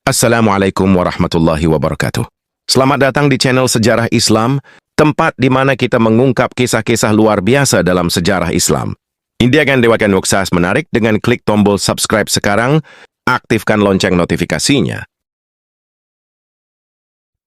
Assalamualaikum warahmatullahi wabarakatuh. Selamat datang di channel Sejarah Islam, tempat di mana kita mengungkap kisah-kisah luar biasa dalam sejarah Islam. Indiakan dewakan Wuksas menarik dengan klik tombol subscribe sekarang, aktifkan lonceng notifikasinya.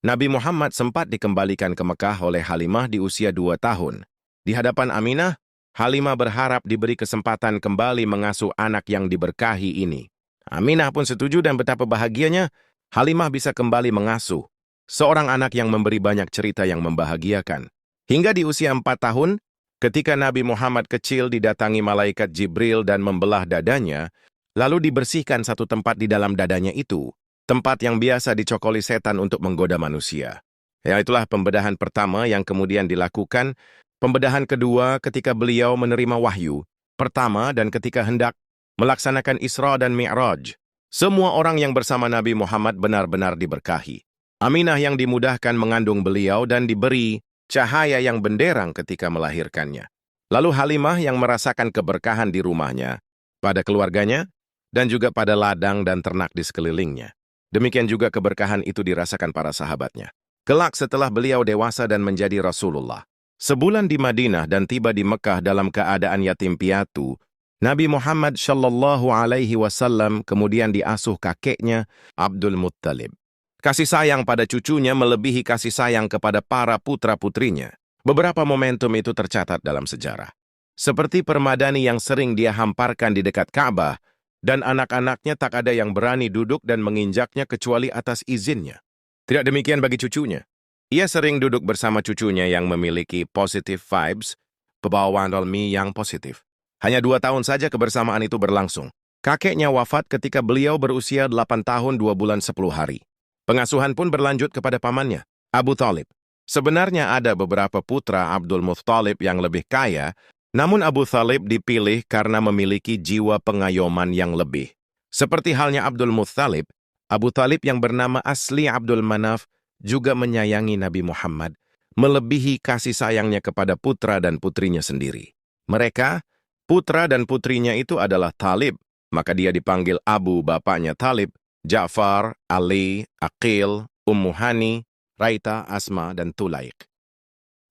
Nabi Muhammad sempat dikembalikan ke Mekah oleh Halimah di usia 2 tahun. Di hadapan Aminah, Halimah berharap diberi kesempatan kembali mengasuh anak yang diberkahi ini. Aminah pun setuju dan betapa bahagianya Halimah bisa kembali mengasuh seorang anak yang memberi banyak cerita yang membahagiakan. Hingga di usia 4 tahun, ketika Nabi Muhammad kecil didatangi malaikat Jibril dan membelah dadanya, lalu dibersihkan satu tempat di dalam dadanya itu, tempat yang biasa dicokoli setan untuk menggoda manusia. Ya, itulah pembedahan pertama yang kemudian dilakukan. Pembedahan kedua ketika beliau menerima wahyu pertama dan ketika hendak melaksanakan Isra dan Mi'raj. Semua orang yang bersama Nabi Muhammad benar-benar diberkahi. Aminah yang dimudahkan mengandung beliau dan diberi cahaya yang benderang ketika melahirkannya. Lalu Halimah yang merasakan keberkahan di rumahnya, pada keluarganya, dan juga pada ladang dan ternak di sekelilingnya. Demikian juga keberkahan itu dirasakan para sahabatnya. Kelak setelah beliau dewasa dan menjadi Rasulullah. Sebulan di Madinah dan tiba di Mekah dalam keadaan yatim piatu, Nabi Muhammad Shallallahu Alaihi Wasallam kemudian diasuh kakeknya Abdul Muttalib. Kasih sayang pada cucunya melebihi kasih sayang kepada para putra-putrinya. Beberapa momentum itu tercatat dalam sejarah. Seperti permadani yang sering dia hamparkan di dekat Ka'bah, dan anak-anaknya tak ada yang berani duduk dan menginjaknya kecuali atas izinnya. Tidak demikian bagi cucunya. Ia sering duduk bersama cucunya yang memiliki positive vibes, pembawaan ilmi yang positif. Hanya 2 tahun saja kebersamaan itu berlangsung. Kakeknya wafat ketika beliau berusia 8 tahun 2 bulan 10 hari. Pengasuhan pun berlanjut kepada pamannya, Abu Thalib. Sebenarnya ada beberapa putra Abdul Muttalib yang lebih kaya, namun Abu Thalib dipilih karena memiliki jiwa pengayoman yang lebih. Seperti halnya Abdul Muttalib, Abu Thalib yang bernama asli Abdul Manaf juga menyayangi Nabi Muhammad, melebihi kasih sayangnya kepada putra dan putrinya sendiri. Mereka, putra dan putrinya itu adalah Talib, maka dia dipanggil Abu bapaknya Talib, Ja'far, Ali, Aqil, Ummu Hani, Raita, Asma, dan Tulaik.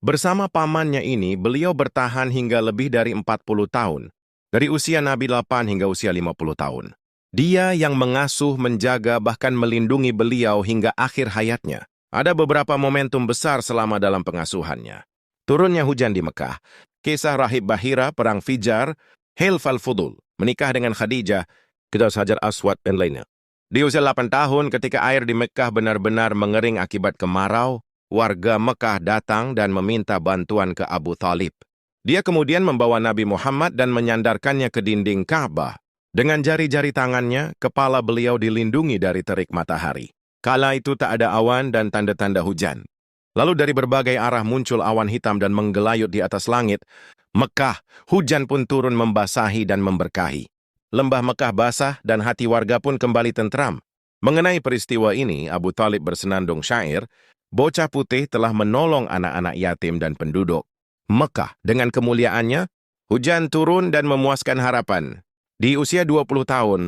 Bersama pamannya ini, beliau bertahan hingga lebih dari 40 tahun, dari usia Nabi 8 hingga usia 50 tahun. Dia yang mengasuh, menjaga, bahkan melindungi beliau hingga akhir hayatnya. Ada beberapa momentum besar selama dalam pengasuhannya. Turunnya hujan di Mekah, kisah Rahib Bahira, Perang Fijar, Hilf al-Fudul, menikah dengan Khadijah, Qais Hajar Aswad, dan lainnya. Di usia 8 tahun ketika air di Mekah benar-benar mengering akibat kemarau, warga Mekah datang dan meminta bantuan ke Abu Thalib. Dia kemudian membawa Nabi Muhammad dan menyandarkannya ke dinding Ka'bah. Dengan jari-jari tangannya, kepala beliau dilindungi dari terik matahari. Kala itu tak ada awan dan tanda-tanda hujan. Lalu dari berbagai arah muncul awan hitam dan menggelayut di atas langit. Mekah, hujan pun turun membasahi dan memberkahi. Lembah Mekah basah dan hati warga pun kembali tentram. Mengenai peristiwa ini, Abu Thalib bersenandung syair, bocah putih telah menolong anak-anak yatim dan penduduk. Mekah, dengan kemuliaannya, hujan turun dan memuaskan harapan. Di usia 20 tahun,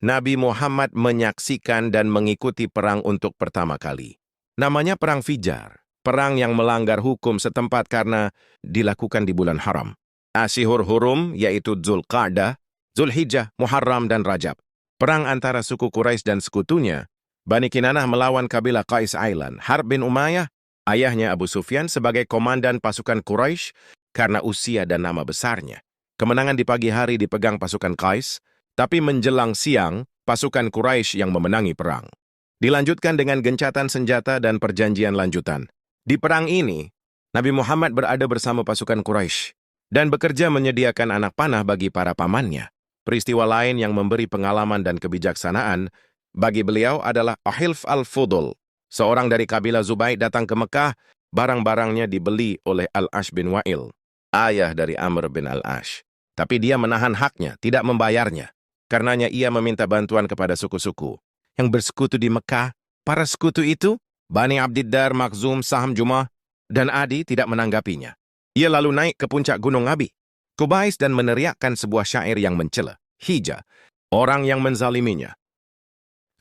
Nabi Muhammad menyaksikan dan mengikuti perang untuk pertama kali. Namanya Perang Fijar. Perang yang melanggar hukum setempat karena dilakukan di bulan haram. Ashhur Hurum, yaitu Dzulqa'dah, Dzulhijjah, Muharram, dan Rajab. Perang antara suku Quraisy dan sekutunya, Bani Kinanah melawan kabilah Qais Ailan. Harb bin Umayyah, ayahnya Abu Sufyan sebagai komandan pasukan Quraisy karena usia dan nama besarnya. Kemenangan di pagi hari dipegang pasukan Qais, tapi menjelang siang, pasukan Quraisy yang memenangi perang. Dilanjutkan dengan gencatan senjata dan perjanjian lanjutan. Di perang ini, Nabi Muhammad berada bersama pasukan Quraisy dan bekerja menyediakan anak panah bagi para pamannya. Peristiwa lain yang memberi pengalaman dan kebijaksanaan bagi beliau adalah Hilf al-Fudul. Seorang dari kabilah Zubaid datang ke Mekah, barang-barangnya dibeli oleh Al-Ash bin Wa'il, ayah dari Amr bin Al-Ash. Tapi dia menahan haknya, tidak membayarnya. Karenanya ia meminta bantuan kepada suku-suku yang bersekutu di Mekah. Para sekutu itu, Bani Abdiddar, Makhzum, Saham, Jumah, dan Adi tidak menanggapinya. Ia lalu naik ke puncak gunung Abi, Qubais, dan meneriakkan sebuah syair yang mencela, hija, orang yang menzaliminya.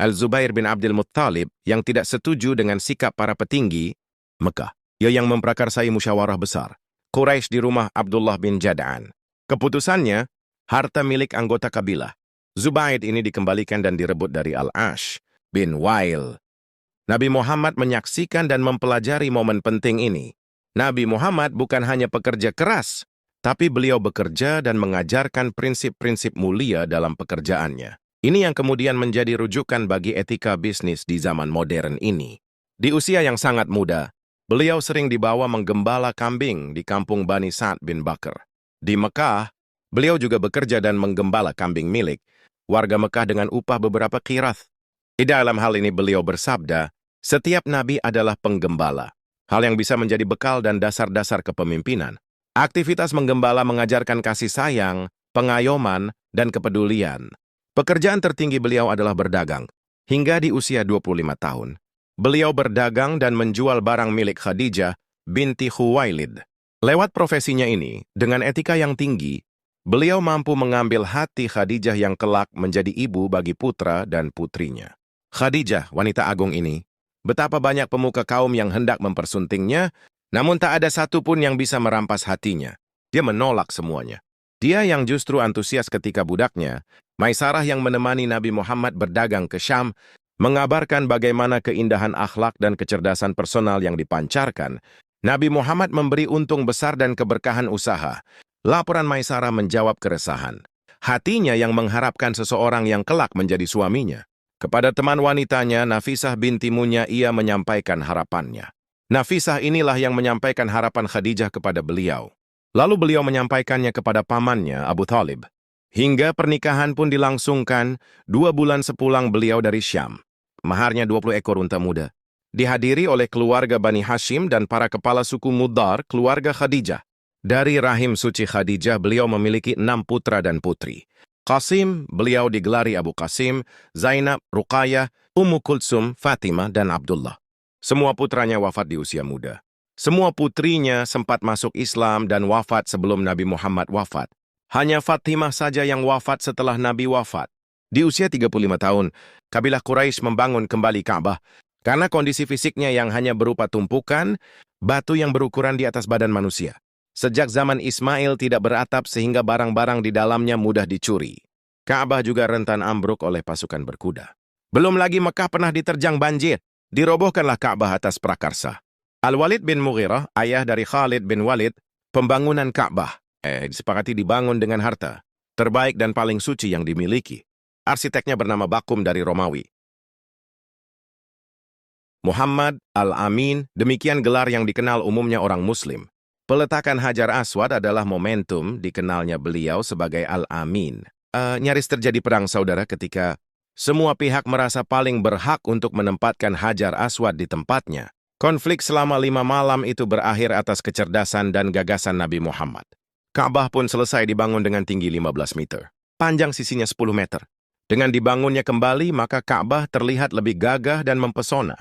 Al-Zubair bin Abdul Muttalib yang tidak setuju dengan sikap para petinggi Mekah. Ia yang memprakarsai musyawarah besar Quraisy di rumah Abdullah bin Jad'an. Keputusannya, harta milik anggota kabilah Zubaid ini dikembalikan dan direbut dari Al-Ash bin Wail. Nabi Muhammad menyaksikan dan mempelajari momen penting ini. Nabi Muhammad bukan hanya pekerja keras, tapi beliau bekerja dan mengajarkan prinsip-prinsip mulia dalam pekerjaannya. Ini yang kemudian menjadi rujukan bagi etika bisnis di zaman modern ini. Di usia yang sangat muda, beliau sering dibawa menggembala kambing di kampung Bani Sa'd bin Bakr. Di Mekah, beliau juga bekerja dan menggembala kambing milik warga Mekah dengan upah beberapa qirath. Di dalam hal ini beliau bersabda, setiap nabi adalah penggembala. Hal yang bisa menjadi bekal dan dasar-dasar kepemimpinan. Aktivitas menggembala mengajarkan kasih sayang, pengayoman, dan kepedulian. Pekerjaan tertinggi beliau adalah berdagang. Hingga di usia 25 tahun, beliau berdagang dan menjual barang milik Khadijah binti Khuwailid. Lewat profesinya ini, dengan etika yang tinggi, beliau mampu mengambil hati Khadijah yang kelak menjadi ibu bagi putra dan putrinya. Khadijah, wanita agung ini, betapa banyak pemuka kaum yang hendak mempersuntingnya, namun tak ada satupun yang bisa merampas hatinya. Dia menolak semuanya. Dia yang justru antusias ketika budaknya, Maisarah yang menemani Nabi Muhammad berdagang ke Syam, mengabarkan bagaimana keindahan akhlak dan kecerdasan personal yang dipancarkan. Nabi Muhammad memberi untung besar dan keberkahan usaha. Laporan Maisarah menjawab keresahan. Hatinya yang mengharapkan seseorang yang kelak menjadi suaminya. Kepada teman wanitanya, Nafisah binti Munya, ia menyampaikan harapannya. Nafisah inilah yang menyampaikan harapan Khadijah kepada beliau. Lalu beliau menyampaikannya kepada pamannya, Abu Thalib. Hingga pernikahan pun dilangsungkan 2 bulan sepulang beliau dari Syam. Maharnya 20 ekor unta muda. Dihadiri oleh keluarga Bani Hashim dan para kepala suku Mudar, keluarga Khadijah. Dari rahim suci Khadijah, beliau memiliki 6 putra dan putri. Qasim, beliau digelari Abu Qasim, Zainab, Ruqayyah, Ummu Kulsum, Fatimah, dan Abdullah. Semua putranya wafat di usia muda. Semua putrinya sempat masuk Islam dan wafat sebelum Nabi Muhammad wafat. Hanya Fatimah saja yang wafat setelah Nabi wafat. Di usia 35 tahun, kabilah Quraisy membangun kembali Ka'bah karena kondisi fisiknya yang hanya berupa tumpukan batu yang berukuran di atas badan manusia. Sejak zaman Ismail tidak beratap sehingga barang-barang di dalamnya mudah dicuri. Ka'bah juga rentan ambruk oleh pasukan berkuda. Belum lagi Mekah pernah diterjang banjir. Dirobohkanlah Ka'bah atas prakarsa. Al-Walid bin Mughirah, ayah dari Khalid bin Walid, pembangunan Ka'bah, disepakati dibangun dengan harta terbaik dan paling suci yang dimiliki. Arsiteknya bernama Bakum dari Romawi. Muhammad Al-Amin, demikian gelar yang dikenal umumnya orang Muslim. Peletakan Hajar Aswad adalah momentum dikenalnya beliau sebagai Al-Amin. Nyaris terjadi perang saudara ketika semua pihak merasa paling berhak untuk menempatkan Hajar Aswad di tempatnya. Konflik selama 5 malam itu berakhir atas kecerdasan dan gagasan Nabi Muhammad. Ka'bah pun selesai dibangun dengan tinggi 15 meter. Panjang sisinya 10 meter. Dengan dibangunnya kembali, maka Ka'bah terlihat lebih gagah dan mempesona.